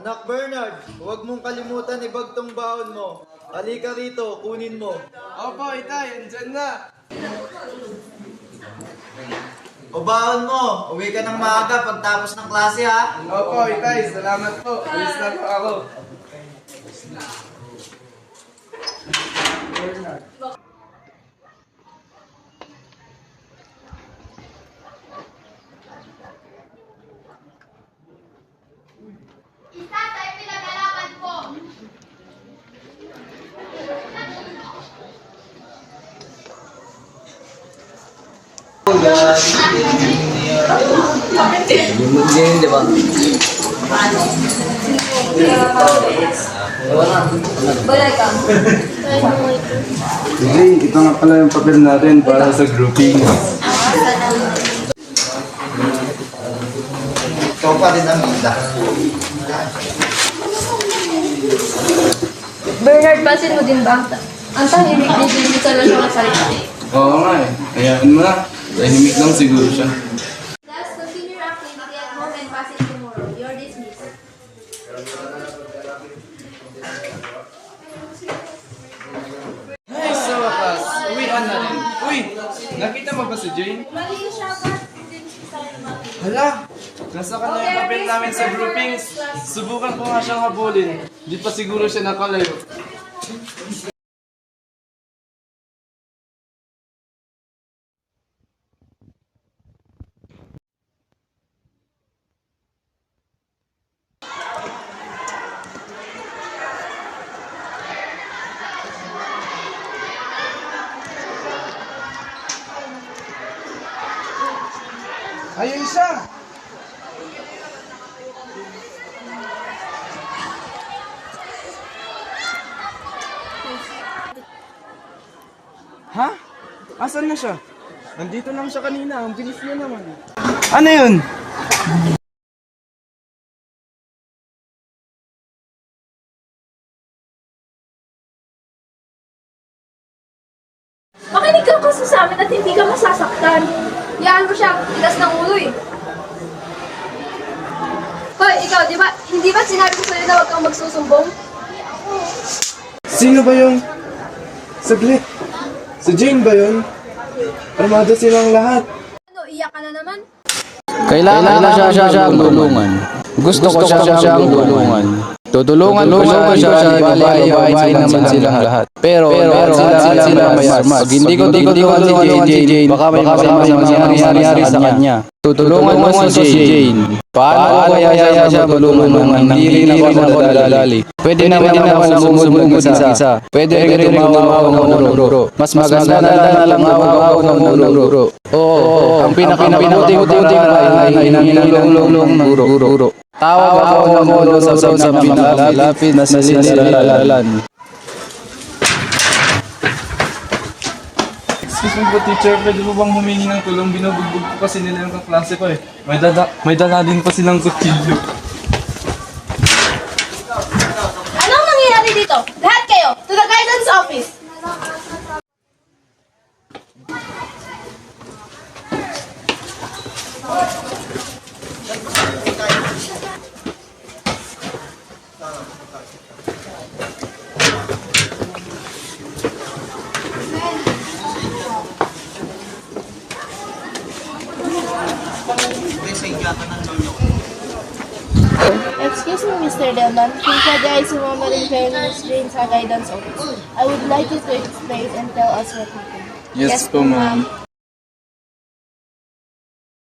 Anak Bernard, huwag mong kalimutan ibag tong baon mo. Halika rito, kunin mo. Opo, itay, andyan na. O baon mo, uwi ka ng maaga pagtapos ng klase ha. Opo, itay, salamat po. Alis na po ako. Isa sa pinag-alaman ko. Hindi, di ba? Balay ka. Sige, ito nga pala yung papel natin para sa grouping. Ikaw pa rin ang ida. Bernard, pansin mo din ba? Ang tahimik din dito sa lang mga salita. Oo nga eh. Hayaan mo na. Tahimik lang siguro siya. Class, continue your activity at home and pass it tomorrow. You're dismissed. Ay, sa wakas. Uwian na rin. Uy, nakita mo ba si Jane? Mali siya, but hindi siya Hala! Nasa kanya yung papel namin sa groupings. Subukan ko nga siyang habulin. Di pa siguro siya nakalayo. Ayun siya! Ha? Asan na siya? Nandito lang siya kanina. Ang bilis niya naman. Ano yun? Makinig ka kasi sa amin at hindi ka masasaktan. Yaan mo siya, tigas ng ulo eh. Hoy, ikaw, hindi ba sinabi ko sa'yo na huwag kang magsusumbong? Sino ba yung... Saglit. Si Jane ba yun? Armado silang lahat. Ano, iyak ka na naman? Kailangan ko siya tulungan. Gusto ko siyang tulungan. Tutulungan ko siya, babae naman silang lahat. Pero sila may armas. Pag hindi ko tulungan si Jane, baka may mangyari sa kanya. Tutulungan mo si Jane. Paano kaya siya tulungan nang hindi rin ako nadadali? Pwede naman ako sumusunod isa. Pwede rin tumawa ng guro. Mas maganda na lang tumawa ng guro. Oo, ang pinakamabuting ay hinahilong ng guro. Tawag ako ng guro sa pinalapit na silalalan. Excuse me po, teacher. Pwede mo bang humingi ng tulong? Binubugbog ko kasi nila yung kaklase ko eh. May dala din pa silang kutsilyo. Anong nangyayari dito? Lahat kayo, to the guidance office! Excuse me, Mr. Delman. Father, I see Mama Rin Miss Jane sa guidance office. I would like you to explain and tell us what happened. Yes po, ma'am.